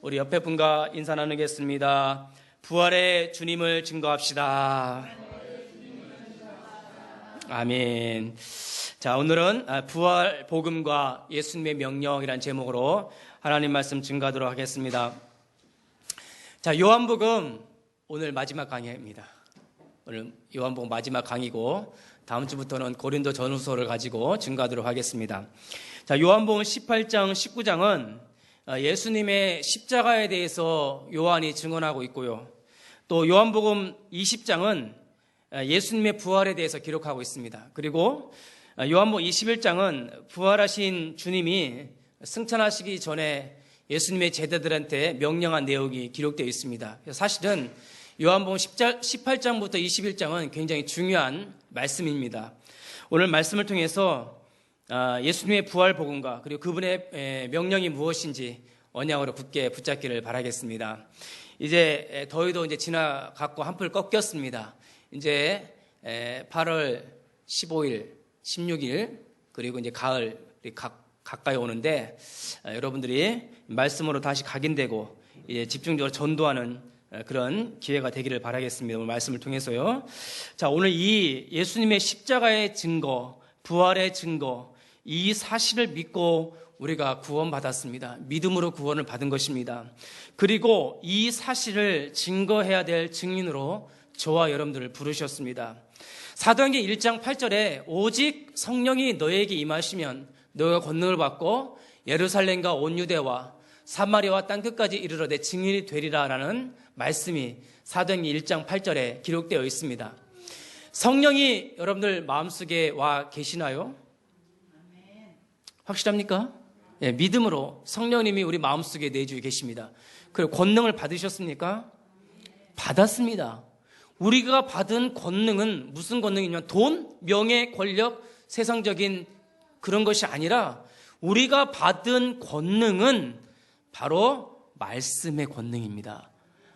우리 옆에 분과 인사 나누겠습니다. 부활의 주님을 증거합시다. 아멘. 자, 오늘은 부활 복음과 예수님의 명령이란 제목으로 하나님 말씀 증거하도록 하겠습니다. 자, 요한복음 오늘 마지막 강의입니다. 오늘 요한복음 마지막 강의고 다음 주부터는 고린도 전후서를 가지고 증거하도록 하겠습니다. 자, 요한복음 18장, 19장은 예수님의 십자가에 대해서 요한이 증언하고 있고요. 또 요한복음 20장은 예수님의 부활에 대해서 기록하고 있습니다. 그리고 요한복음 21장은 부활하신 주님이 승천하시기 전에 예수님의 제자들한테 명령한 내용이 기록되어 있습니다. 사실은 요한복음 18장부터 21장은 굉장히 중요한 말씀입니다. 오늘 말씀을 통해서 예수님의 부활 복음과 그리고 그분의 명령이 무엇인지 언약으로 굳게 붙잡기를 바라겠습니다. 이제 더위도 이제 지나갔고 한풀 꺾였습니다. 이제 8월 15일, 16일 그리고 이제 가을이 가까이 오는데 여러분들이 말씀으로 다시 각인되고 이제 집중적으로 전도하는 그런 기회가 되기를 바라겠습니다. 오늘 말씀을 통해서요. 자, 오늘 이 예수님의 십자가의 증거, 부활의 증거, 이 사실을 믿고 우리가 구원받았습니다. 믿음으로 구원을 받은 것입니다. 그리고 이 사실을 증거해야 될 증인으로 저와 여러분들을 부르셨습니다. 사도행전 1장 8절에 오직 성령이 너에게 임하시면 너가 권능을 받고 예루살렘과 온 유대와 사마리아와 땅끝까지 이르러 내 증인이 되리라라는 말씀이 사도행전 1장 8절에 기록되어 있습니다. 성령이 여러분들 마음속에 와 계시나요? 확실합니까? 예, 믿음으로 성령님이 우리 마음속에 내주에 계십니다. 그리고 권능을 받으셨습니까? 받았습니다. 우리가 받은 권능은 무슨 권능이냐면 돈, 명예, 권력, 세상적인 그런 것이 아니라 우리가 받은 권능은 바로 말씀의 권능입니다.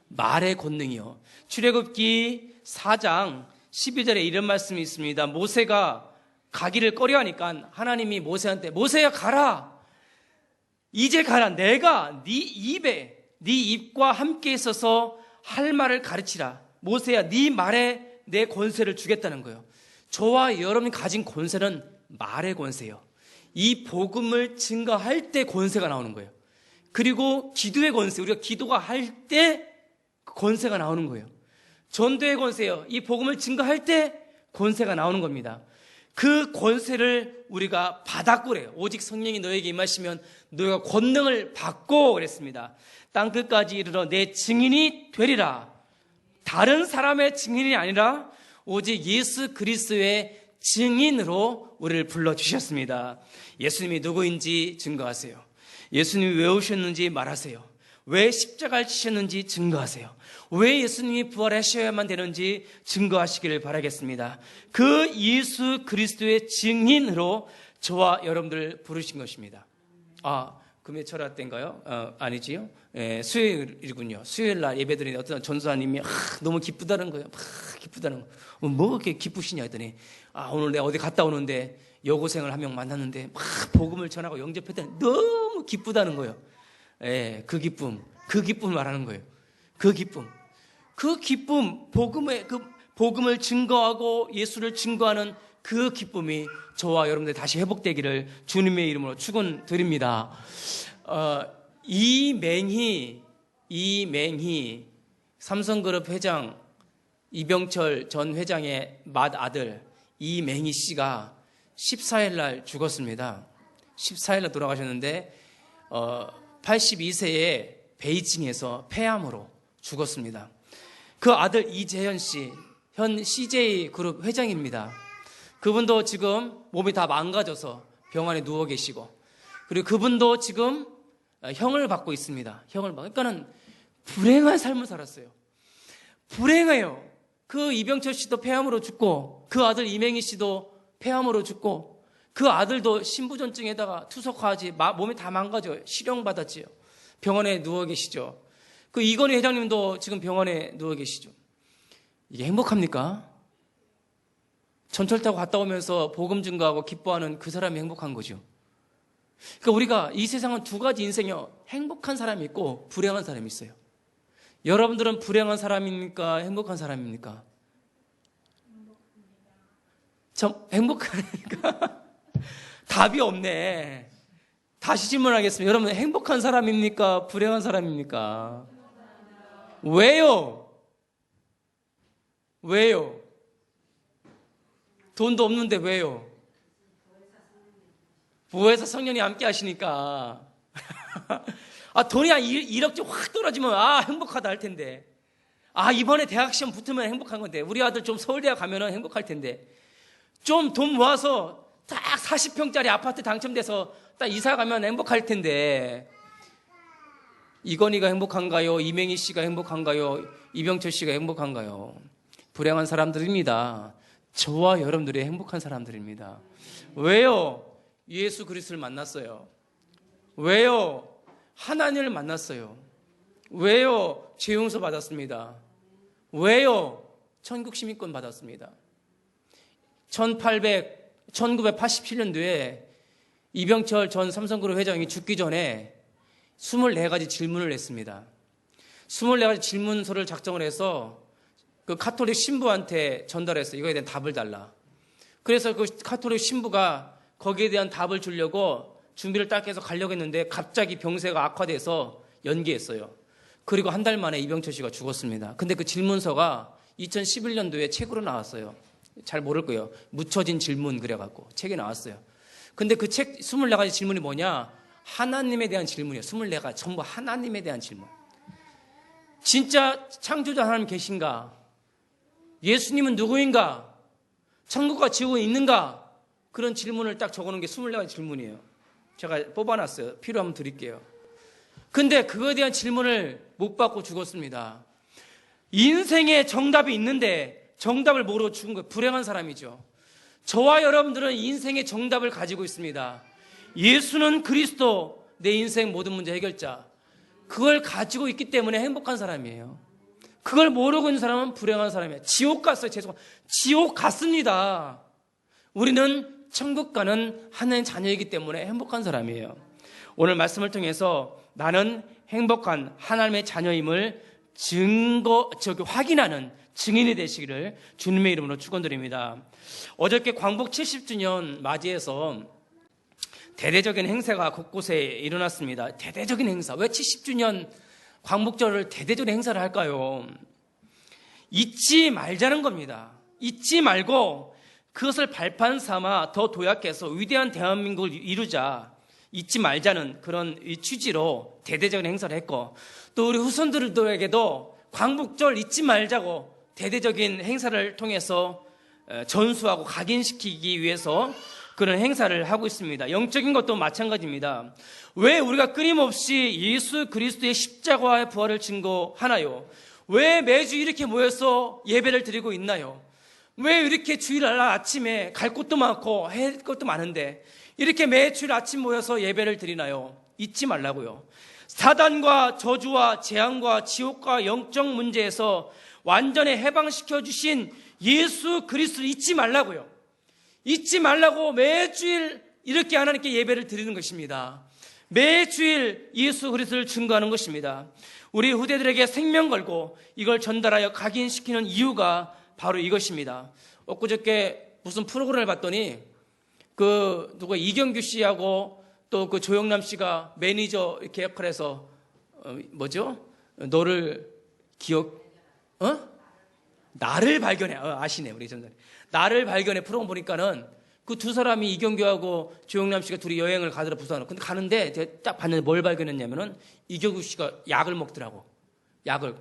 말의 권능이요. 출애굽기 4장 12절에 이런 말씀이 있습니다. 모세가 가기를 꺼려하니까 하나님이 모세한테 모세야 가라. 이제 가라. 내가 네 입과 함께 있어서 할 말을 가르치라. 모세야 네 말에 내 권세를 주겠다는 거예요. 저와 여러분이 가진 권세는 말의 권세예요. 이 복음을 증거할 때 권세가 나오는 거예요. 그리고 기도의 권세, 우리가 기도가 할 때 권세가 나오는 거예요. 전도의 권세요. 이 복음을 증거할 때 권세가 나오는 겁니다. 그 권세를 우리가 받았고 그래요. 오직 성령이 너에게 임하시면 너희가 권능을 받고 그랬습니다. 땅끝까지 이르러 내 증인이 되리라. 다른 사람의 증인이 아니라 오직 예수 그리스도의 증인으로 우리를 불러주셨습니다. 예수님이 누구인지 증거하세요. 예수님이 왜 오셨는지 말하세요. 왜 십자가를 지셨는지 증거하세요. 왜 예수님이 부활하셔야만 되는지 증거하시기를 바라겠습니다. 그 예수 그리스도의 증인으로 저와 여러분들을 부르신 것입니다. 금요 철학 때인가요? 아니지요? 수요일이군요. 수요일 날 예배드리는 어떤 전도사님이 너무 기쁘다는 거예요. 기쁘다는 거. 뭐 그렇게 기쁘시냐 했더니 오늘 내가 어디 갔다 오는데 여고생을 한 명 만났는데 복음을 전하고 영접했더니 너무 기쁘다는 거예요. 그 기쁨을 말하는 거예요. 그 기쁨, 복음을 증거하고 예수를 증거하는 그 기쁨이 저와 여러분들 다시 회복되기를 주님의 이름으로 축원드립니다. 이맹희 삼성그룹 회장 이병철 전 회장의 맏아들 이맹희 씨가 14일 날 죽었습니다. 14일 날 돌아가셨는데 82세에 베이징에서 폐암으로 죽었습니다. 그 아들 이재현 씨, 현 CJ 그룹 회장입니다. 그분도 지금 몸이 다 망가져서 병원에 누워 계시고, 그리고 그분도 지금 형을 받고 있습니다. 그러니까는 불행한 삶을 살았어요. 불행해요. 그 이병철 씨도 폐암으로 죽고, 그 아들 이맹희 씨도 폐암으로 죽고, 그 아들도 신부전증에다가 투석하지, 몸이 다 망가져요. 실형받았지요. 병원에 누워 계시죠. 그 이건희 회장님도 지금 병원에 누워 계시죠. 이게 행복합니까? 전철 타고 갔다 오면서 복음 증거하고 기뻐하는 그 사람이 행복한 거죠. 그러니까 우리가 이 세상은 두 가지 인생이요. 행복한 사람이 있고 불행한 사람이 있어요. 여러분들은 불행한 사람입니까? 행복한 사람입니까? 행복하니까 답이 없네. 다시 질문하겠습니다. 여러분 행복한 사람입니까? 불행한 사람입니까? 왜요? 왜요? 돈도 없는데 왜요? 부에서 성령이 함께 하시니까. 돈이 한 1억씩 확 떨어지면 행복하다 할 텐데. 이번에 대학 시험 붙으면 행복한 건데. 우리 아들 좀 서울대학 가면 행복할 텐데. 좀 돈 모아서 딱 40평짜리 아파트 당첨돼서 딱 이사 가면 행복할 텐데. 이건희가 행복한가요? 이맹희 씨가 행복한가요? 이병철 씨가 행복한가요? 불행한 사람들입니다. 저와 여러분들이 행복한 사람들입니다. 왜요? 예수 그리스도를 만났어요. 왜요? 하나님을 만났어요. 왜요? 죄 용서 받았습니다. 왜요? 천국 시민권 받았습니다. 1987년도에 이병철 전 삼성그룹 회장이 죽기 전에 24가지 질문을 했습니다. 24가지 질문서를 작성을 해서 그 카톨릭 신부한테 전달했어요. 이거에 대한 답을 달라. 그래서 그 카톨릭 신부가 거기에 대한 답을 주려고 준비를 딱 해서 가려고 했는데 갑자기 병세가 악화돼서 연기했어요. 그리고 한 달 만에 이병철 씨가 죽었습니다. 근데 그 질문서가 2011년도에 책으로 나왔어요. 잘 모를 거예요. 묻혀진 질문 그래갖고 책이 나왔어요. 근데 그 책 24가지 질문이 뭐냐? 하나님에 대한 질문이에요. 24가지 전부 하나님에 대한 질문. 진짜 창조자 하나님 계신가? 예수님은 누구인가? 천국과 지옥은 있는가? 그런 질문을 딱 적어놓은 게 24가지 질문이에요. 제가 뽑아놨어요. 필요하면 드릴게요. 근데 그거에 대한 질문을 못 받고 죽었습니다. 인생에 정답이 있는데 정답을 모르고 죽은 거예요. 불행한 사람이죠. 저와 여러분들은 인생의 정답을 가지고 있습니다. 예수는 그리스도, 내 인생 모든 문제 해결자. 그걸 가지고 있기 때문에 행복한 사람이에요. 그걸 모르고 있는 사람은 불행한 사람이에요. 지옥 갔어요. 지옥 갔습니다. 우리는 천국 가는 하나님의 자녀이기 때문에 행복한 사람이에요. 오늘 말씀을 통해서 나는 행복한 하나님의 자녀임을 확인하는 증인이 되시기를 주님의 이름으로 축원드립니다. 어저께 광복 70주년 맞이해서 대대적인 행사가 곳곳에 일어났습니다. 대대적인 행사. 왜 70주년 광복절을 대대적인 행사를 할까요? 잊지 말자는 겁니다. 잊지 말고 그것을 발판 삼아 더 도약해서 위대한 대한민국을 이루자. 잊지 말자는 그런 취지로 대대적인 행사를 했고, 또 우리 후손들에게도 광복절 잊지 말자고 대대적인 행사를 통해서 전수하고 각인시키기 위해서 그런 행사를 하고 있습니다. 영적인 것도 마찬가지입니다. 왜 우리가 끊임없이 예수 그리스도의 십자가의 부활을 증거하나요? 왜 매주 이렇게 모여서 예배를 드리고 있나요? 왜 이렇게 주일날 아침에 갈 곳도 많고 할 것도 많은데 이렇게 매주일 아침 모여서 예배를 드리나요? 잊지 말라고요. 사단과 저주와 재앙과 지옥과 영적 문제에서 완전히 해방시켜 주신 예수 그리스도를 잊지 말라고요. 잊지 말라고 매주일 이렇게 하나님께 예배를 드리는 것입니다. 매주일 예수 그리스도를 증거하는 것입니다. 우리 후대들에게 생명 걸고 이걸 전달하여 각인시키는 이유가 바로 이것입니다. 엊그저께 무슨 프로그램을 봤더니 누가 이경규 씨하고 또 그 조영남 씨가 매니저 이렇게 역할을 해서 너를 나를 발견해. 아시네, 우리 전사님. 나를 발견해 프로그램 보니까는 그 두 사람이 이경규하고 조영남 씨가 둘이 여행을 가더라, 부산으로. 근데 가는데 제가 딱 봤는데 뭘 발견했냐면은 이경규 씨가 약을 먹더라고. 약을.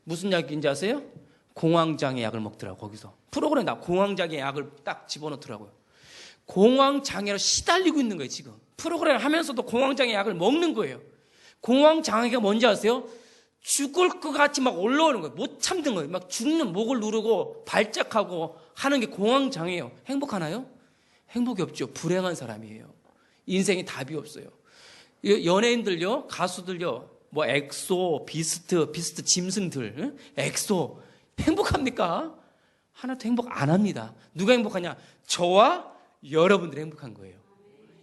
무슨 약인지 아세요? 공황장애 약을 먹더라고, 거기서. 프로그램에 공황장애 약을 딱 집어넣더라고요. 공황장애로 시달리고 있는 거예요, 지금. 프로그램 하면서도 공황장애 약을 먹는 거예요. 공황장애가 뭔지 아세요? 죽을 것 같이 막 올라오는 거예요. 못 참는 거예요. 막 죽는 목을 누르고 발작하고 하는 게 공황장애예요. 행복하나요? 행복이 없죠. 불행한 사람이에요. 인생에 답이 없어요. 연예인들요, 가수들요, 엑소, 비스트 짐승들, 엑소 행복합니까? 하나도 행복 안 합니다. 누가 행복하냐? 저와 여러분들이 행복한 거예요.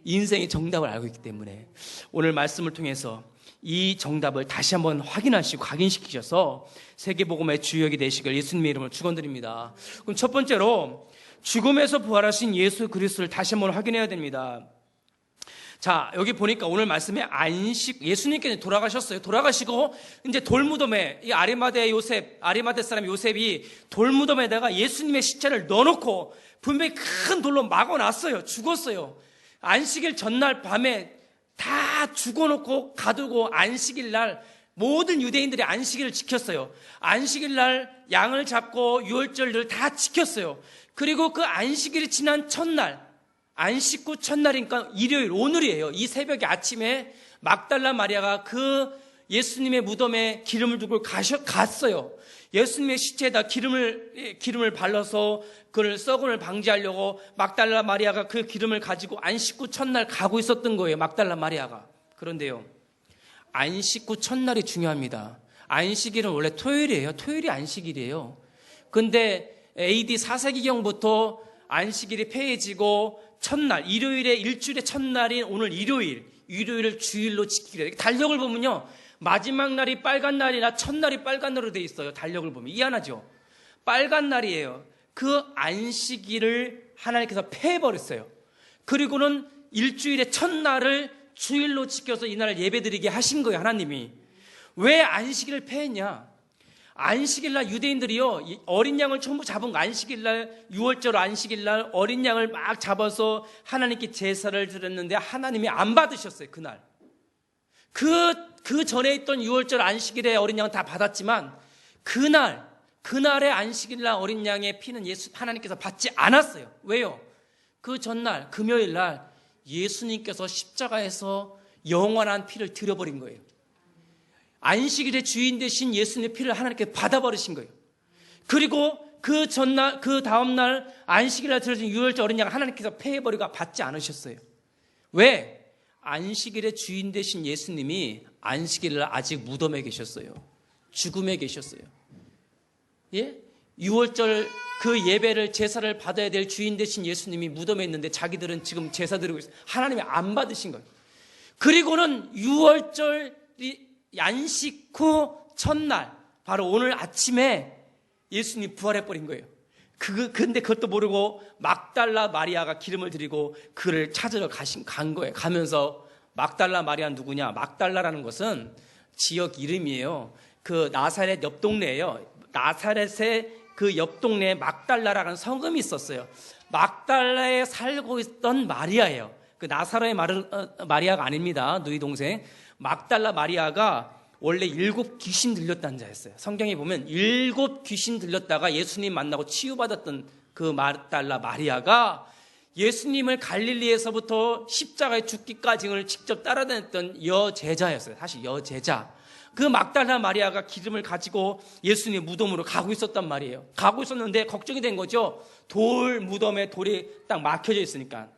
인생의 정답을 알고 있기 때문에 오늘 말씀을 통해서 이 정답을 다시 한번 확인하시고 각인시키셔서 세계복음의 주역이 되시길 예수님의 이름으로 축원드립니다. 그럼 첫 번째로 죽음에서 부활하신 예수 그리스도를 다시 한번 확인해야 됩니다. 자, 여기 보니까 오늘 말씀에 안식, 예수님께서 돌아가셨어요. 돌아가시고 이제 돌무덤에, 이 아리마대 사람 요셉이 돌무덤에다가 예수님의 시체를 넣어놓고 분명히 큰 돌로 막아놨어요. 죽었어요. 안식일 전날 밤에 다 죽어놓고 가두고 안식일 날 모든 유대인들이 안식일을 지켰어요. 안식일 날 양을 잡고 유월절을 다 지켰어요. 그리고 그 안식일이 지난 첫날, 안식 후 첫날이니까 일요일, 오늘이에요. 이 새벽에 아침에 막달라 마리아가 그 예수님의 무덤에 기름을 두고 갔어요. 예수님의 시체에다 기름을 발라서 그를 썩음을 방지하려고 막달라 마리아가 그 기름을 가지고 안식 후 첫날 가고 있었던 거예요. 막달라 마리아가. 그런데요, 안식 후 첫날이 중요합니다. 안식일은 원래 토요일이에요. 토요일이 안식일이에요. 근데 AD 4세기경부터 안식일이 폐해지고 첫날, 일주일의 첫날인 오늘 일요일을 주일로 지키기로 해요. 달력을 보면요, 마지막 날이 빨간 날이나 첫날이 빨간 날로 돼 있어요. 달력을 보면 이해하죠? 빨간 날이에요. 그 안식일을 하나님께서 폐해버렸어요. 그리고는 일주일의 첫날을 주일로 지켜서 이날을 예배드리게 하신 거예요. 하나님이. 왜 안식일을 폐했냐? 안식일날 유대인들이요, 어린 양을 전부 잡은 거, 안식일날, 6월절 안식일날 어린 양을 막 잡아서 하나님께 제사를 드렸는데 하나님이 안 받으셨어요. 그날. 그 전에 있던 6월절 안식일에 어린 양은 다 받았지만 그날의 안식일날 어린 양의 피는 하나님께서 받지 않았어요. 왜요? 그 전날 금요일날 예수님께서 십자가에서 영원한 피를 드려버린 거예요. 안식일의 주인 되신 예수님의 피를 하나님께 받아버리신 거예요. 그리고 그 다음날 안식일날 드려진 유월절 어린 양 하나님께서 폐해버리고 받지 않으셨어요. 왜? 안식일의 주인 되신 예수님이 안식일날 아직 무덤에 계셨어요. 죽음에 계셨어요. 예? 유월절 그 예배를, 제사를 받아야 될 주인 되신 예수님이 무덤에 있는데 자기들은 지금 제사 드리고 있어요. 하나님이 안 받으신 거예요. 그리고는 유월절 안식 후 첫날, 바로 오늘 아침에 예수님이 부활해버린 거예요. 근데 그것도 모르고 막달라 마리아가 기름을 드리고 그를 찾으러 간 거예요. 가면서 막달라 마리아는 누구냐? 막달라라는 것은 지역 이름이에요. 그 나사렛 옆 동네예요. 나사렛의 그 옆 동네에 막달라라는 성읍이 있었어요. 막달라에 살고 있던 마리아예요. 그 나사렛의 마리아가 아닙니다. 누이 동생. 막달라 마리아가 원래 7 귀신 들렸다는 자였어요. 성경에 보면 7 귀신 들렸다가 예수님 만나고 치유받았던 그 막달라 마리아가 예수님을 갈릴리에서부터 십자가에 죽기까지를 직접 따라다녔던 여제자였어요. 사실 여제자. 그 막달라 마리아가 기름을 가지고 예수님의 무덤으로 가고 있었단 말이에요. 가고 있었는데 걱정이 된 거죠. 돌 무덤에 돌이 딱 막혀져 있으니까.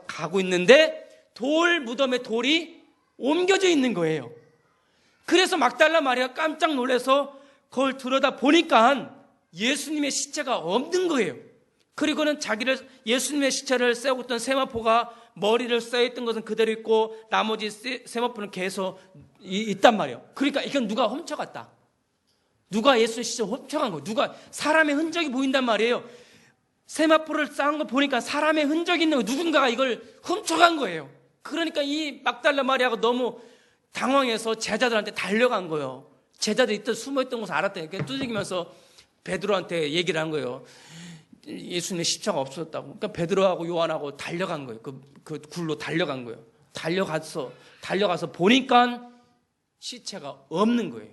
가고 있는데 돌 무덤에 돌이 옮겨져 있는 거예요. 그래서 막달라 마리아가 깜짝 놀라서 그걸 들여다 보니까 예수님의 시체가 없는 거예요. 그리고는 예수님의 시체를 세우고 있던 세마포가 머리를 쌓여있던 것은 그대로 있고 나머지 세마포는 계속 있단 말이에요. 그러니까 이건 누가 훔쳐갔다. 누가 예수의 시체를 훔쳐간 거예요. 누가 사람의 흔적이 보인단 말이에요. 세마포를 쌓은 거 보니까 사람의 흔적이 있는 거예요. 누군가가 이걸 훔쳐간 거예요. 그러니까 이 막달라 마리아가 너무 당황해서 제자들한테 달려간 거예요. 제자들이 이때 숨어있던 것을 알았다니까 두들기면서 베드로한테 얘기를 한 거예요. 예수님의 십자가 없어졌다고. 그러니까 베드로하고 요한하고 달려간 거예요. 그 굴로 달려간 거예요. 달려가서 보니까 시체가 없는 거예요.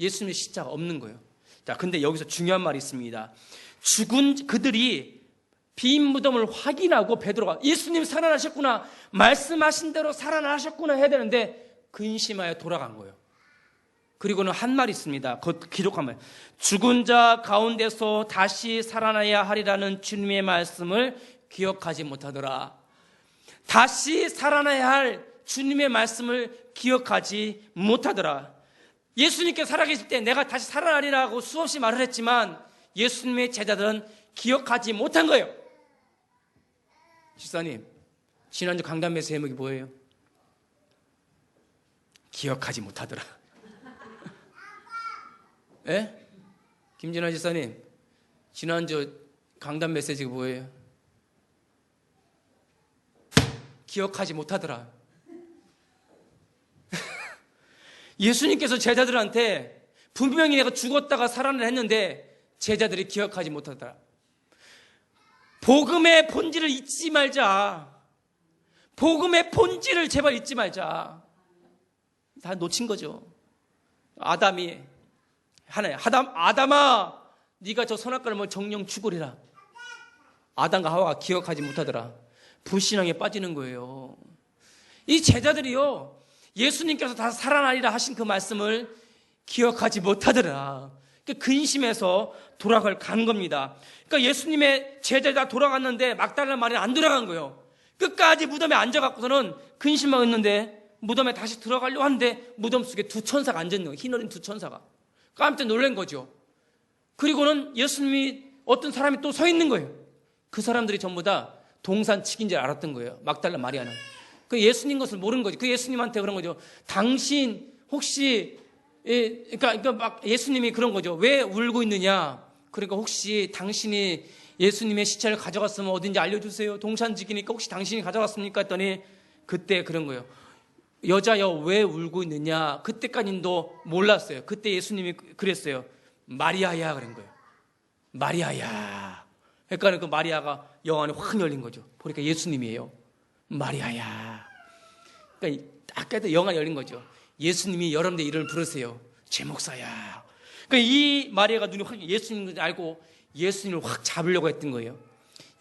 예수님의 시체가 없는 거예요. 자, 근데 여기서 중요한 말이 있습니다. 죽은 그들이 빈 무덤을 확인하고 베드로가 예수님 살아나셨구나, 말씀하신 대로 살아나셨구나 해야 되는데 근심하여 돌아간 거예요. 그리고는 한 말이 있습니다. 그 기록한 말. 죽은 자 가운데서 다시 살아나야 하리라는 주님의 말씀을 기억하지 못하더라. 다시 살아나야 할 주님의 말씀을 기억하지 못하더라. 예수님께 살아계실 때 내가 다시 살아나리라고 수없이 말을 했지만 예수님의 제자들은 기억하지 못한 거예요. 집사님, 지난주 강단메시 제목이 뭐예요? 기억하지 못하더라. 예? 김진아 지사님, 지난주 강단 메시지가 뭐예요? 기억하지 못하더라. 예수님께서 제자들한테 분명히 내가 죽었다가 살아나 했는데 제자들이 기억하지 못하더라. 복음의 본질을 잊지 말자. 복음의 본질을 제발 잊지 말자. 다 놓친 거죠. 아담이 하나님, 아담아, 네가 저 선악과를 먹으면 정령 죽으리라. 아담과 하와가 기억하지 못하더라. 불신앙에 빠지는 거예요. 이 제자들이요, 예수님께서 다 살아나리라 하신 그 말씀을 기억하지 못하더라. 근심해서 돌아갈 간 겁니다. 그러니까 예수님의 제자들이 다 돌아갔는데 막달라 마리아는 안 돌아간 거예요. 끝까지 무덤에 앉아갖고서는 근심하고 있는데 무덤에 다시 들어가려고 하는데 무덤 속에 두 천사가 앉아있는 거예요. 흰 옷인 두 천사가. 깜짝 놀란 거죠. 그리고는 예수님이 어떤 사람이 또 서 있는 거예요. 그 사람들이 전부 다 동산치기인 줄 알았던 거예요. 막달라 마리아는. 그 예수님 것을 모르는 거죠. 그 예수님한테 그런 거죠. 당신 혹시 그러니까 막 예수님이 그런 거죠. 왜 울고 있느냐? 그러니까 혹시 당신이 예수님의 시체를 가져갔으면 어딘지 알려주세요. 동산치기니까 혹시 당신이 가져갔습니까? 했더니 그때 그런 거예요. 여자여 왜 울고 있느냐? 그때까지도 몰랐어요. 그때 예수님이 그랬어요. 마리아야 그런 거예요. 마리아야. 그러니까 그 마리아가 영안이 확 열린 거죠. 보니까 예수님이에요. 마리아야. 그러니까 딱 깨도 영안이 열린 거죠. 예수님이 여러분들 이름을 부르세요. 제 목사야. 그러니까 이 마리아가 눈이 확 예수님을 알고 예수님을 확 잡으려고 했던 거예요.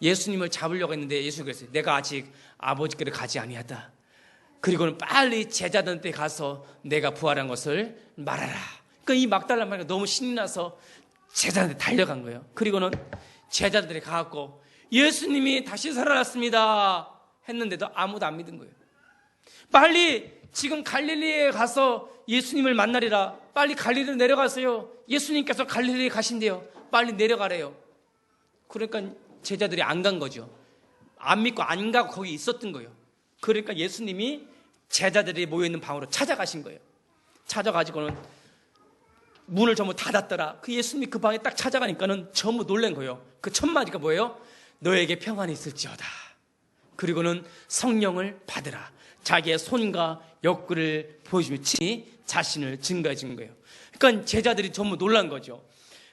예수님을 잡으려고 했는데 예수님이 그랬어요. 내가 아직 아버지께로 가지 아니하다. 그리고는 빨리 제자들한테 가서 내가 부활한 것을 말하라. 그러니까 이 막달라 마리아가 너무 신이 나서 제자들한테 달려간 거예요. 그리고는 제자들이 가갖고 예수님이 다시 살아났습니다 했는데도 아무도 안 믿은 거예요. 빨리 지금 갈릴리에 가서 예수님을 만나리라. 빨리 갈릴리로 내려가세요. 예수님께서 갈릴리에 가신대요. 빨리 내려가래요. 그러니까 제자들이 안 간 거죠. 안 믿고 안 가고 거기 있었던 거예요. 그러니까 예수님이 제자들이 모여있는 방으로 찾아가신 거예요. 찾아가지고는 문을 전부 닫았더라. 그 예수님이 그 방에 딱 찾아가니까는 전부 놀란 거예요. 그 첫 마디가 뭐예요? 너에게 평안이 있을지어다. 그리고는 성령을 받으라. 자기의 손과 옆구리를 보여주며 친히 자신을 증거해 준 거예요. 그러니까 제자들이 전부 놀란 거죠.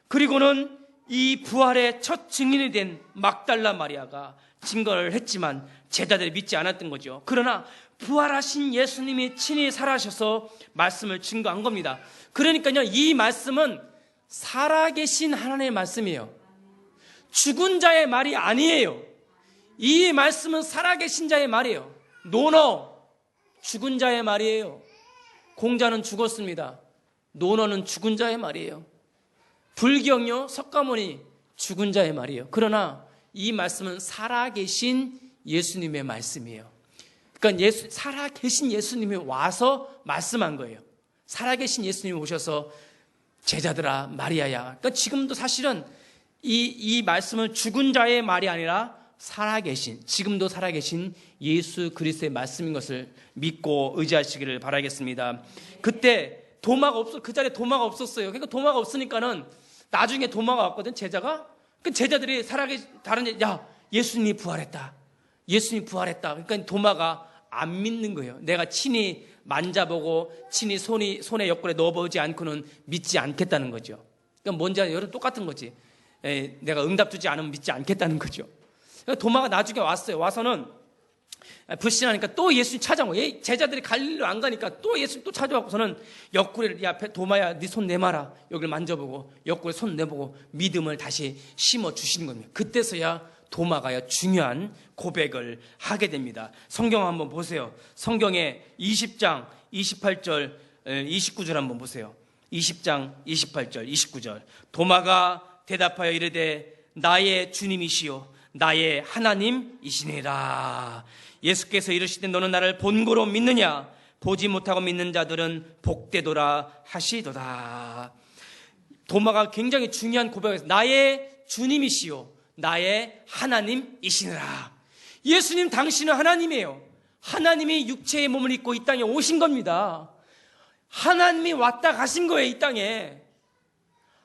그리고는 이 부활의 첫 증인이 된 막달라 마리아가 증거를 했지만 제자들이 믿지 않았던 거죠. 그러나 부활하신 예수님이 친히 살아셔서 말씀을 증거한 겁니다. 그러니까요, 이 말씀은 살아계신 하나님의 말씀이에요. 죽은 자의 말이 아니에요. 이 말씀은 살아계신 자의 말이에요. 노너, 죽은 자의 말이에요. 공자는 죽었습니다. 노너는 죽은 자의 말이에요. 불경요, 석가모니 죽은 자의 말이에요. 그러나 이 말씀은 살아계신 예수님의 말씀이에요. 그러니까 살아계신 예수님이 와서 말씀한 거예요. 살아계신 예수님이 오셔서 제자들아, 마리아야. 그러니까 지금도 사실은 이 말씀은 죽은 자의 말이 아니라 살아계신, 지금도 살아계신 예수 그리스도의 말씀인 것을 믿고 의지하시기를 바라겠습니다. 그때 그 자리에 도마가 없었어요. 그러니까 도마가 없으니까는 나중에 도마가 왔거든, 제자가. 그 제자들이 야, 예수님이 부활했다. 예수님이 부활했다. 그러니까 도마가 안 믿는 거예요. 내가 친히 만져보고 친히 손에 옆구리에 넣어보지 않고는 믿지 않겠다는 거죠. 그러니까 뭔지 여러분 똑같은 거지. 내가 응답 주지 않으면 믿지 않겠다는 거죠. 그러니까 도마가 나중에 왔어요. 와서는 불신하니까 또 예수님 찾아온 거예요. 제자들이 갈릴리로 안 가니까 또 예수님 또 찾아와서는 옆구리를, 야 도마야 네 손 내마라. 여기를 만져보고 옆구리 손 내보고 믿음을 다시 심어 주시는 겁니다. 그때서야 도마가 중요한 고백을 하게 됩니다. 성경 한번 보세요. 성경의 20장 28절 29절 한번 보세요. 20장 28절 29절. 도마가 대답하여 이르되 나의 주님이시요 나의 하나님이시니라. 예수께서 이르시되 너는 나를 본고로 믿느냐? 보지 못하고 믿는 자들은 복되도라 하시도다. 도마가 굉장히 중요한 고백을 했어요. 나의 주님이시요 나의 하나님이시니라. 예수님 당신은 하나님이에요. 하나님이 육체의 몸을 입고 이 땅에 오신 겁니다. 하나님이 왔다 가신 거예요, 이 땅에.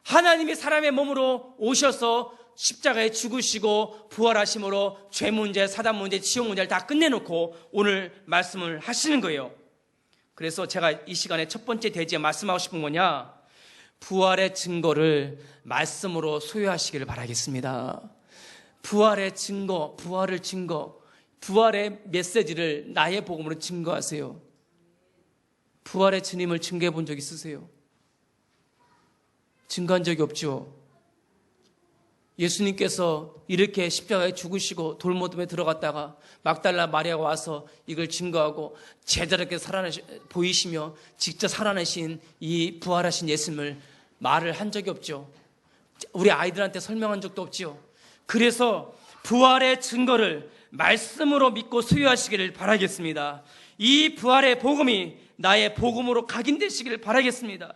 하나님이 사람의 몸으로 오셔서 십자가에 죽으시고 부활하심으로 죄 문제, 사단 문제, 지옥 문제를 다 끝내놓고 오늘 말씀을 하시는 거예요. 그래서 제가 이 시간에 첫 번째 대지에 말씀하고 싶은 거냐, 부활의 증거를 말씀으로 소유하시기를 바라겠습니다. 부활의 증거, 부활의 메시지를 나의 복음으로 증거하세요. 부활의 주님을 증거해 본 적 있으세요? 증거한 적이 없죠. 예수님께서 이렇게 십자가에 죽으시고 돌무덤에 들어갔다가 막달라 마리아가 와서 이걸 증거하고 제자들에게 보이시며 직접 살아내신 이 부활하신 예수님을 말을 한 적이 없죠. 우리 아이들한테 설명한 적도 없죠. 그래서 부활의 증거를 말씀으로 믿고 소유하시기를 바라겠습니다. 이 부활의 복음이 나의 복음으로 각인되시기를 바라겠습니다.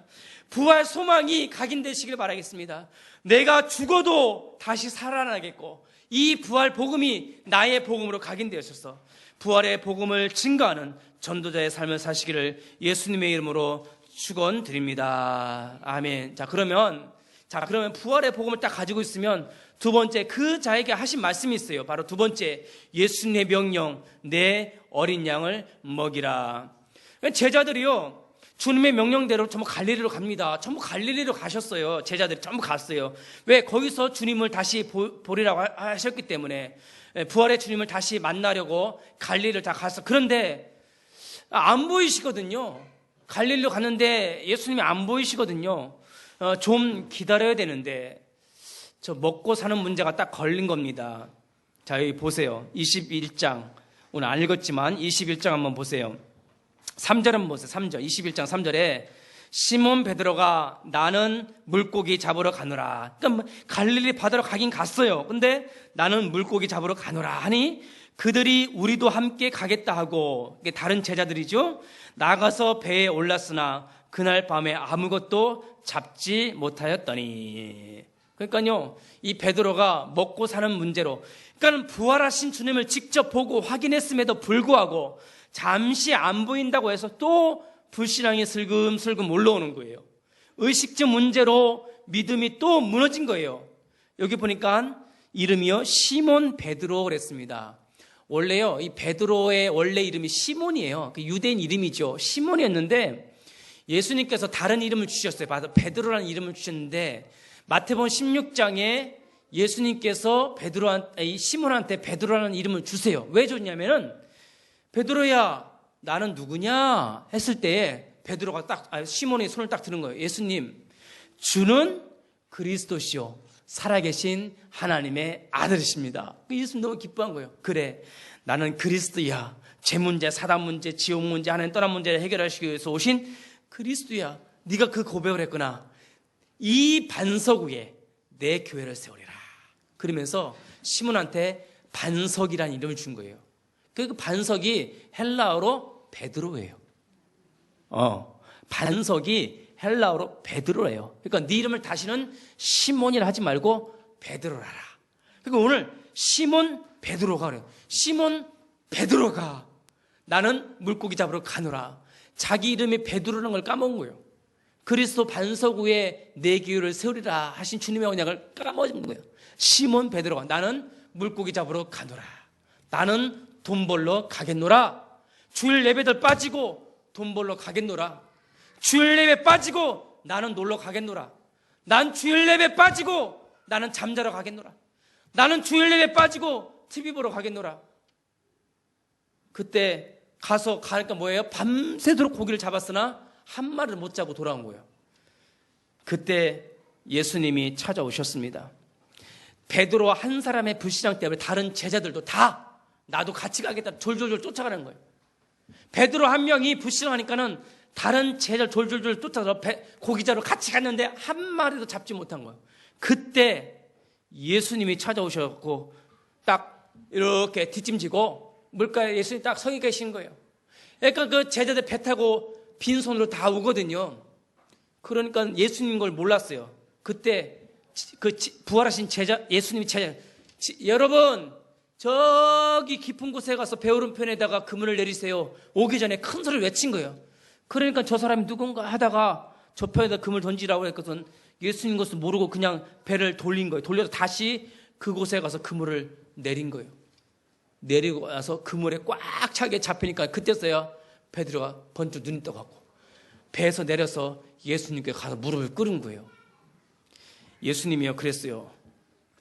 부활 소망이 각인되시기를 바라겠습니다. 내가 죽어도 다시 살아나겠고 이 부활 복음이 나의 복음으로 각인되어서 부활의 복음을 증거하는 전도자의 삶을 사시기를 예수님의 이름으로 축원드립니다. 아멘. 자, 그러면 부활의 복음을 딱 가지고 있으면 두 번째 그 자에게 하신 말씀이 있어요. 바로 두 번째, 예수님의 명령, 내 어린 양을 먹이라. 제자들이요, 주님의 명령대로 전부 갈릴리로 갑니다. 전부 갈릴리로 가셨어요. 제자들이 전부 갔어요. 왜? 거기서 주님을 다시 보리라고 하셨기 때문에, 부활의 주님을 다시 만나려고 갈릴리를 다 갔어. 그런데 안 보이시거든요. 갈릴리로 갔는데 예수님이 안 보이시거든요. 좀 기다려야 되는데 저 먹고 사는 문제가 딱 걸린 겁니다. 자, 여기 보세요. 21장, 오늘 안 읽었지만 21장 한번 보세요. 3절 한번 보세요. 3절, 21장 3절에 시몬 베드로가 나는 물고기 잡으러 가노라. 그러니까 갈릴리 바다로 가긴 갔어요. 근데 나는 물고기 잡으러 가노라 하니 그들이 우리도 함께 가겠다 하고, 다른 제자들이죠, 나가서 배에 올랐으나 그날 밤에 아무것도 잡지 못하였더니. 그러니까요, 이 베드로가 먹고 사는 문제로, 그러니까 부활하신 주님을 직접 보고 확인했음에도 불구하고 잠시 안 보인다고 해서 또 불신앙이 슬금슬금 올라오는 거예요. 의식주 문제로 믿음이 또 무너진 거예요. 여기 보니까 이름이요, 시몬 베드로 그랬습니다. 원래요, 이 베드로의 원래 이름이 시몬이에요. 유대인 이름이죠. 시몬이었는데 예수님께서 다른 이름을 주셨어요. 바로 베드로라는 이름을 주셨는데 마태복음 16장에 예수님께서 시몬한테 베드로라는 이름을 주세요. 왜 줬냐면은, 베드로야, 나는 누구냐 했을 때에 베드로가 시몬이 손을 딱 드는 거예요. 예수님, 주는 그리스도시요 살아계신 하나님의 아들이십니다. 예수님 너무 기뻐한 거예요. 그래, 나는 그리스도야. 죄 문제, 사단 문제, 지옥 문제, 하나님 떠난 문제를 해결하시기 위해서 오신 그리스도야. 네가 그 고백을 했구나. 이 반석 위에 내 교회를 세우리라. 그러면서 시몬한테 반석이라는 이름을 준 거예요. 그 반석이 헬라어로 베드로예요. 반석이 헬라어로 베드로예요. 그러니까 네 이름을 다시는 시몬이라 하지 말고 베드로라라. 그러니까 오늘 시몬 베드로가 그래요. 시몬 베드로가 나는 물고기 잡으러 가노라. 자기 이름이 베드로라는 걸 까먹은 거예요. 그리스도 반석 위에 내 교회를 세우리라 하신 주님의 언약을 까먹은 거예요. 시몬 베드로가 나는 물고기 잡으러 가노라. 나는 돈 벌러 가겠노라. 주일 예배들 빠지고 돈 벌러 가겠노라. 주일 예배 빠지고 나는 놀러 가겠노라. 난 주일 예배 빠지고 나는 잠자러 가겠노라. 나는 주일 예배 빠지고 TV 보러 가겠노라. 그때 가니까 뭐예요? 밤새도록 고기를 잡았으나 한 마리를 못 잡고 돌아온 거예요. 그때 예수님이 찾아오셨습니다. 베드로와 한 사람의 불신앙 때문에 다른 제자들도 다 나도 같이 가겠다 졸졸졸 쫓아가는 거예요. 베드로 한 명이 불신앙하니까는 다른 제자들 졸졸졸 쫓아서 고기자로 같이 갔는데 한 마리도 잡지 못한 거예요. 그때 예수님이 찾아오셨고 딱 이렇게 뒷짐지고 물가에 예수님이 딱 서 계신 거예요. 그러니까 그 제자들 배 타고 빈손으로 다 오거든요. 그러니까 예수님인 걸 몰랐어요. 그때 그 부활하신 예수님이 여러분 저기 깊은 곳에 가서 배 오른편에다가 그물을 내리세요. 오기 전에 큰 소리를 외친 거예요. 그러니까 저 사람이 누군가 하다가 저 편에다 그물 던지라고 했거든. 예수님 것을 모르고 그냥 배를 돌린 거예요. 돌려서 다시 그곳에 가서 그물을 내린 거예요. 내리고 나서 그물에 꽉 차게 잡히니까 그때서야 베드로가 번쩍 눈이 떠갖고 배에서 내려서 예수님께 가서 무릎을 꿇은 거예요. 예수님이요 그랬어요.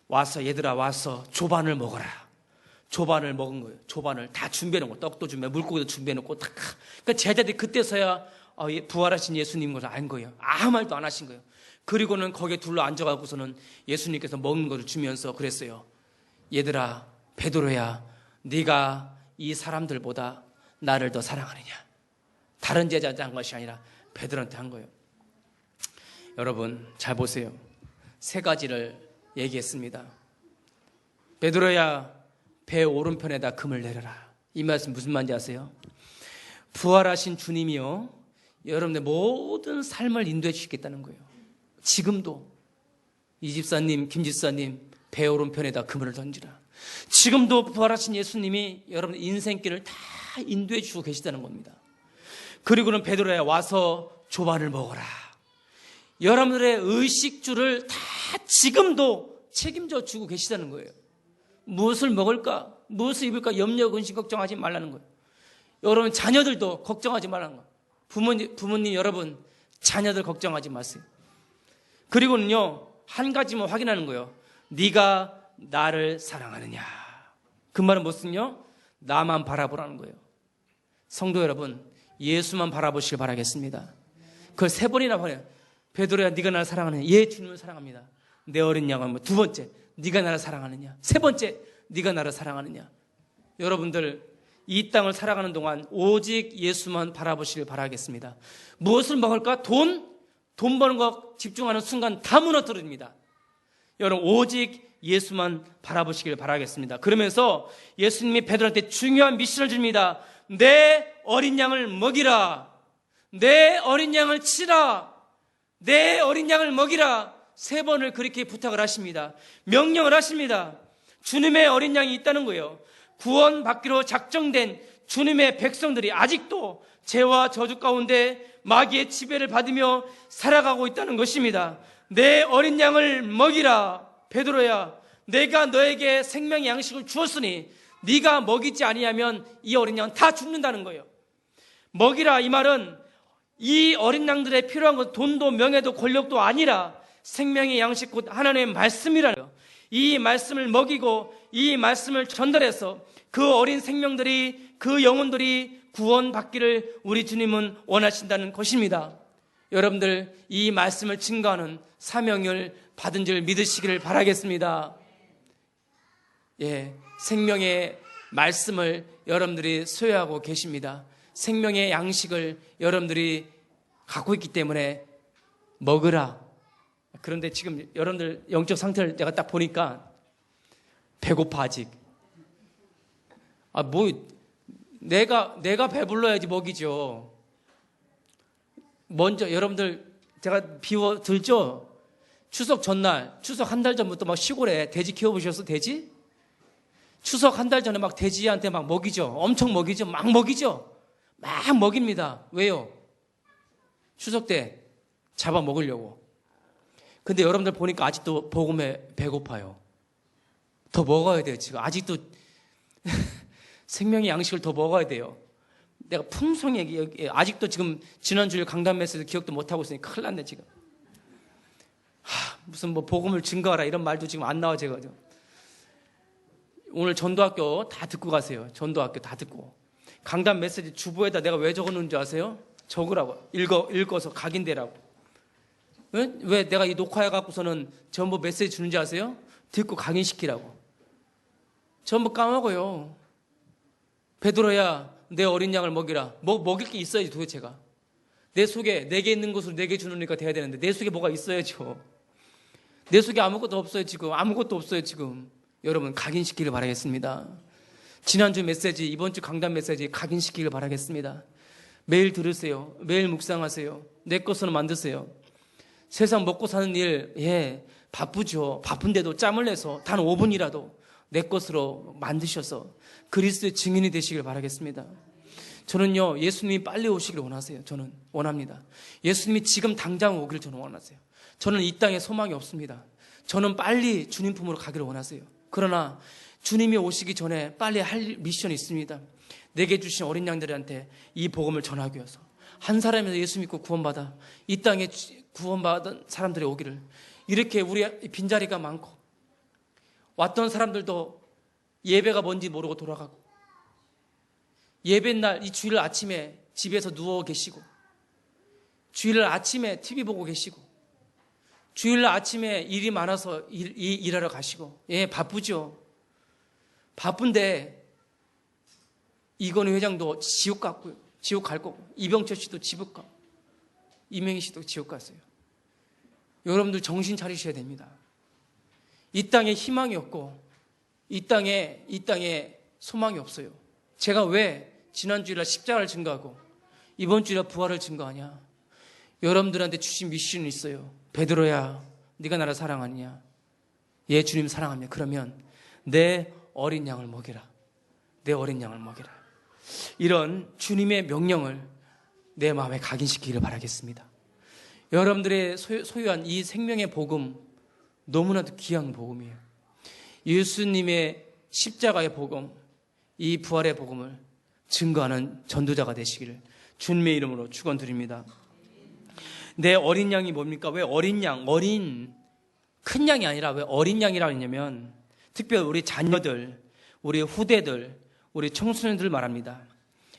와서 얘들아 와서 조반을 먹어라. 조반을 먹은 거예요. 조반을 다 준비해놓고 떡도 준비해 물고기도 준비해놓고 다. 그러니까 제자들이 그때서야 부활하신 예수님 것을 안 거예요. 아무 말도 안 하신 거예요. 그리고는 거기에 둘러 앉아가고서는 예수님께서 먹는 것을 주면서 그랬어요. 얘들아 베드로야 네가 이 사람들보다 나를 더 사랑하느냐. 다른 제자한테 한 것이 아니라 베드로한테 한 거예요. 여러분 잘 보세요. 세 가지를 얘기했습니다. 베드로야 배 오른편에다 금을 내려라. 이 말씀 무슨 말인지 아세요? 부활하신 주님이요 여러분의 모든 삶을 인도해 주시겠다는 거예요. 지금도 이 집사님 김 집사님 배 오른편에다 그물을 던지라. 지금도 부활하신 예수님이 여러분의 인생길을 다 인도해 주고 계시다는 겁니다. 그리고는 베드로야 와서 조반을 먹어라. 여러분들의 의식주를 다 지금도 책임져 주고 계시다는 거예요. 무엇을 먹을까? 무엇을 입을까? 염려, 근심 걱정하지 말라는 거예요. 여러분 자녀들도 걱정하지 말라는 거예요. 부모님 여러분 자녀들 걱정하지 마세요. 그리고는요 한 가지만 확인하는 거예요. 네가 나를 사랑하느냐. 그 말은 무엇은요? 나만 바라보라는 거예요. 성도 여러분 예수만 바라보시길 바라겠습니다. 그걸 3번이나 말해요. 베드로야 네가 나를 사랑하느냐. 예 주님을 사랑합니다. 내 어린 양은 두 번째 네가 나를 사랑하느냐. 세 번째 네가 나를 사랑하느냐. 여러분들 이 땅을 살아가는 동안 오직 예수만 바라보시길 바라겠습니다. 무엇을 먹을까? 돈 버는 거 집중하는 순간 다 무너뜨립니다. 여러분 오직 예수만 바라보시길 바라겠습니다. 그러면서 예수님이 베드로한테 중요한 미션을 줍니다. 내 어린 양을 먹이라. 내 어린 양을 치라. 내 어린 양을 먹이라. 3번을 그렇게 부탁을 하십니다. 명령을 하십니다. 주님의 어린 양이 있다는 거예요. 구원받기로 작정된 주님의 백성들이 아직도 죄와 저주 가운데 마귀의 지배를 받으며 살아가고 있다는 것입니다. 내 어린 양을 먹이라. 베드로야 내가 너에게 생명의 양식을 주었으니 네가 먹이지 아니하면 이 어린 양은 다 죽는다는 거예요. 먹이라 이 말은 이 어린 양들의 필요한 것 돈도 명예도 권력도 아니라 생명의 양식 곧 하나님의 말씀이라는 거예요. 이 말씀을 먹이고 이 말씀을 전달해서 그 어린 생명들이 그 영혼들이 구원받기를 우리 주님은 원하신다는 것입니다. 여러분들 이 말씀을 증거하는 사명을 받은 줄 믿으시기를 바라겠습니다. 예, 생명의 말씀을 여러분들이 소유하고 계십니다. 생명의 양식을 여러분들이 갖고 있기 때문에 먹으라. 그런데 지금 여러분들 영적 상태를 내가 딱 보니까 배고파 아직. 내가 배불러야지 먹이죠. 먼저 여러분들 제가 비워 들죠. 추석 전날, 추석 한 달 전부터 막 시골에 돼지 키워보셨어? 돼지? 추석 한 달 전에 막 돼지한테 막 먹이죠. 엄청 먹이죠. 막 먹이죠. 막 먹입니다. 왜요? 추석 때 잡아 먹으려고. 근데 여러분들 보니까 아직도 복음에 배고파요. 더 먹어야 돼요. 지금 아직도 생명의 양식을 더 먹어야 돼요. 내가 풍성하게 아직도 지금 지난주에 강단 메시지 기억도 못하고 있으니 큰일 났네 지금. 무슨 뭐 복음을 증거하라 이런 말도 지금 안 나와 제가. 오늘 전도학교 다 듣고 가세요. 전도학교 다 듣고. 강단 메시지 주보에다 내가 왜 적어놓은 줄 아세요? 적으라고. 읽어서 각인되라고. 왜 내가 이 녹화해갖고서는 전부 메시지 주는지 아세요? 듣고 각인시키라고. 전부 까먹어요. 베드로야 내 어린 양을 먹이라. 먹일 게 있어야지 도대체가. 내 속에 내게 있는 것으로 내게 주는 이가 돼야 되는데 내 속에 뭐가 있어야죠. 내 속에 아무것도 없어요 지금. 아무것도 없어요 지금. 여러분 각인시키길 바라겠습니다. 지난주 메시지 이번 주 강단 메시지 각인시키길 바라겠습니다. 매일 들으세요. 매일 묵상하세요. 내 것으로 만드세요. 세상 먹고 사는 일 바쁘죠. 바쁜데도 짬을 내서 단 5분이라도 내 것으로 만드셔서 그리스도의 증인이 되시길 바라겠습니다. 저는요, 예수님이 빨리 오시길 원하세요. 저는 원합니다. 예수님이 지금 당장 오기를 저는 원하세요. 저는 이 땅에 소망이 없습니다. 저는 빨리 주님 품으로 가기를 원하세요. 그러나 주님이 오시기 전에 빨리 할 미션이 있습니다. 내게 주신 어린 양들한테 이 복음을 전하기 위해서 한 사람에서 예수 믿고 구원받아 이 땅에 구원받은 사람들이 오기를, 이렇게 우리 빈자리가 많고 왔던 사람들도 예배가 뭔지 모르고 돌아가고, 예배날 이 주일 아침에 집에서 누워 계시고, 주일 아침에 TV 보고 계시고, 주일 아침에 일이 많아서 일하러 가시고, 바쁘죠. 바쁜데 이건희 회장도 지옥 갔고요. 지옥 갈 거고, 이병철 씨도 지옥 가고, 이명희 씨도 지옥 갔어요. 여러분들 정신 차리셔야 됩니다. 이 땅에 희망이 없고 이 땅에 소망이 없어요. 제가 왜 지난 주일날 십자가를 증거하고 이번 주일날 부활을 증거하냐? 여러분들한테 주신 미션이 있어요. 베드로야, 네가 나를 사랑하느냐? 예, 주님 사랑합니다. 그러면 내 어린 양을 먹이라. 내 어린 양을 먹이라. 이런 주님의 명령을 내 마음에 각인시키기를 바라겠습니다. 여러분들의 소유한 이 생명의 복음, 너무나도 귀한 복음이에요. 예수님의 십자가의 복음, 이 부활의 복음을 증거하는 전도자가 되시기를 주님의 이름으로 축원드립니다. 내 어린 양이 뭡니까? 왜 어린 양, 큰 양이 아니라 왜 어린 양이라고 했냐면, 특별히 우리 자녀들, 우리 후대들, 우리 청소년들 말합니다.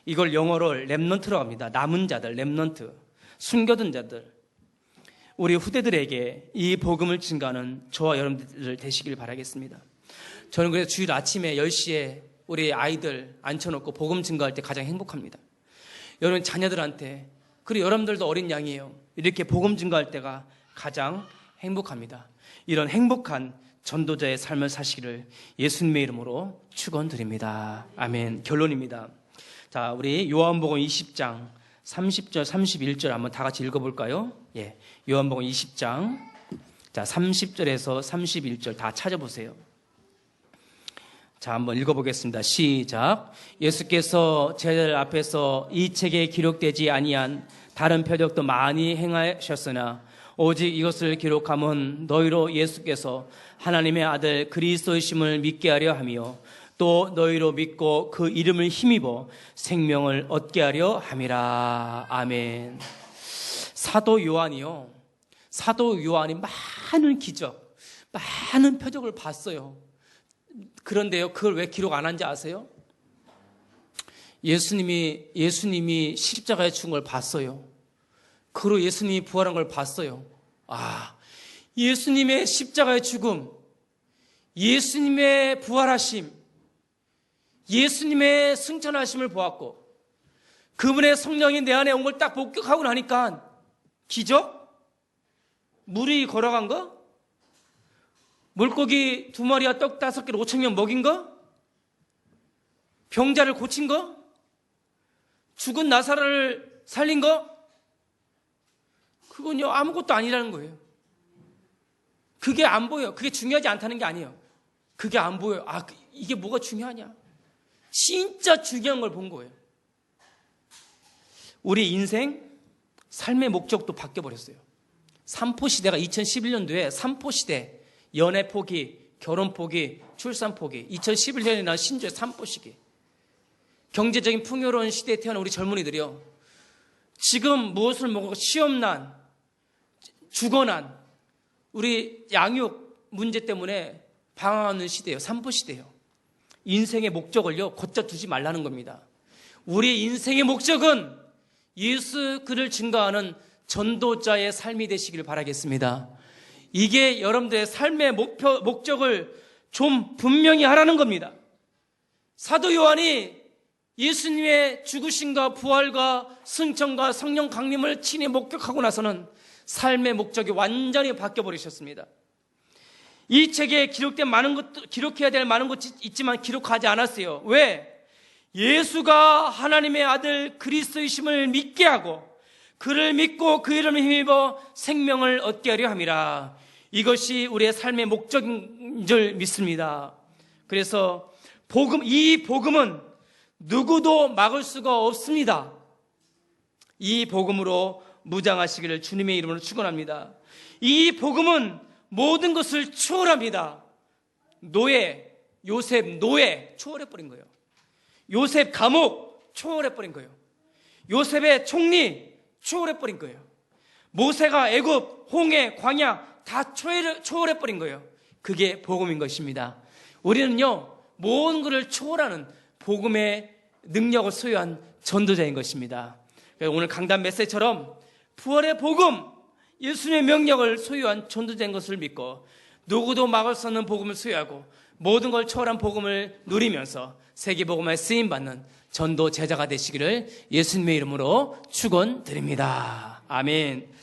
이걸 영어로 렘넌트라고 합니다. 남은 자들, 렘넌트, 숨겨둔 자들. 우리 후대들에게 이 복음을 증거하는 저와 여러분들 되시길 바라겠습니다. 저는 그래서 주일 아침에 10시에 우리 아이들 앉혀놓고 복음 증거할 때 가장 행복합니다. 여러분 자녀들한테, 그리고 여러분들도 어린 양이에요. 이렇게 복음 증거할 때가 가장 행복합니다. 이런 행복한 전도자의 삶을 사시기를 예수님의 이름으로 축원드립니다. 아멘. 결론입니다. 자, 우리 요한복음 20장 30절 31절 한번 다 같이 읽어볼까요? 예, 요한복음 20장 자 30절에서 31절 다 찾아보세요. 자, 한번 읽어보겠습니다. 시작. 예수께서 제자들 앞에서 이 책에 기록되지 아니한 다른 표적도 많이 행하셨으나 오직 이것을 기록함은 너희로 예수께서 하나님의 아들 그리스도이심을 믿게 하려 하며 또 너희로 믿고 그 이름을 힘입어 생명을 얻게 하려 함이라. 아멘. 사도 요한이 많은 기적, 많은 표적을 봤어요. 그런데요, 그걸 왜 기록 안 한지 아세요? 예수님이 십자가에 죽은 걸 봤어요. 그리고 예수님이 부활한 걸 봤어요. 예수님의 십자가의 죽음, 예수님의 부활하심, 예수님의 승천하심을 보았고, 그분의 성령이 내 안에 온 걸 딱 목격하고 나니까 기적? 물이 걸어간 거? 물고기 2마리와 떡 5개를 5,000명 먹인 거? 병자를 고친 거? 죽은 나사로를 살린 거? 그건요, 아무것도 아니라는 거예요. 그게 안 보여요. 그게 중요하지 않다는 게 아니에요. 그게 안 보여요. 이게 뭐가 중요하냐? 진짜 중요한 걸 본 거예요. 우리 인생, 삶의 목적도 바뀌어버렸어요. 삼포시대가 2011년도에 삼포시대, 연애 포기, 결혼 포기, 출산 포기, 2011년에 난 신조의 삼포시기. 경제적인 풍요로운 시대에 태어난 우리 젊은이들이요, 지금 무엇을 먹고 시험난, 주거난, 우리 양육 문제 때문에 방황하는 시대예요. 삼포시대예요. 인생의 목적을요, 곧자 두지 말라는 겁니다. 우리 인생의 목적은 예수 그를 증거하는 전도자의 삶이 되시길 바라겠습니다. 이게 여러분들의 삶의 목적을 좀 분명히 하라는 겁니다. 사도 요한이 예수님의 죽으심과 부활과 승천과 성령 강림을 친히 목격하고 나서는 삶의 목적이 완전히 바뀌어버리셨습니다. 이 책에 기록된 많은 것도, 기록해야 될 많은 것이 있지만 기록하지 않았어요. 왜? 예수가 하나님의 아들 그리스도이심을 믿게 하고 그를 믿고 그 이름을 힘입어 생명을 얻게 하려 함이라. 이것이 우리의 삶의 목적인 줄 믿습니다. 그래서 이 복음은 누구도 막을 수가 없습니다. 이 복음으로 무장하시기를 주님의 이름으로 축원합니다. 이 복음은 모든 것을 초월합니다. 요셉 노예 초월해버린 거예요. 요셉 감옥 초월해버린 거예요. 요셉의 총리 초월해버린 거예요. 모세가 애굽, 홍해, 광야 다 초월해버린 거예요. 그게 복음인 것입니다. 우리는요, 모든 것을 초월하는 복음의 능력을 소유한 전도자인 것입니다. 오늘 강단 메시지처럼 부활의 복음, 예수님의 명령을 소유한 전도자인 것을 믿고 누구도 막을 수 없는 복음을 소유하고 모든 걸 초월한 복음을 누리면서 세계복음에 쓰임받는 전도 제자가 되시기를 예수님의 이름으로 축원드립니다. 아멘.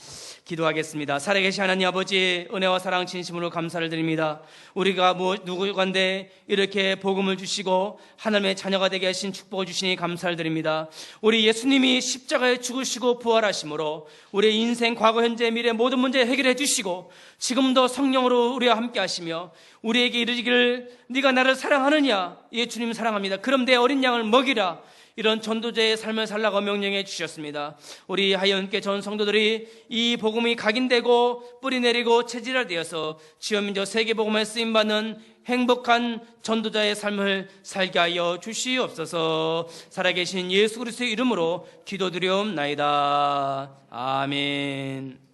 기도하겠습니다. 살아계신 하나님 아버지, 은혜와 사랑 진심으로 감사를 드립니다. 우리가 누구간데 이렇게 복음을 주시고 하나님의 자녀가 되게 하신 축복을 주시니 감사를 드립니다. 우리 예수님이 십자가에 죽으시고 부활하심으로 우리의 인생, 과거, 현재, 미래 모든 문제 해결해 주시고 지금도 성령으로 우리와 함께 하시며 우리에게 이르기를 네가 나를 사랑하느냐? 예, 주님 사랑합니다. 그럼 내 어린 양을 먹이라. 이런 전도자의 삶을 살라고 명령해 주셨습니다. 우리 하이언께 전 성도들이 이 복음이 각인되고 뿌리 내리고 체질화되어서 지원민족 세계복음에 쓰임받는 행복한 전도자의 삶을 살게 하여 주시옵소서. 살아계신 예수 그리스도의 이름으로 기도드리옵나이다. 아멘.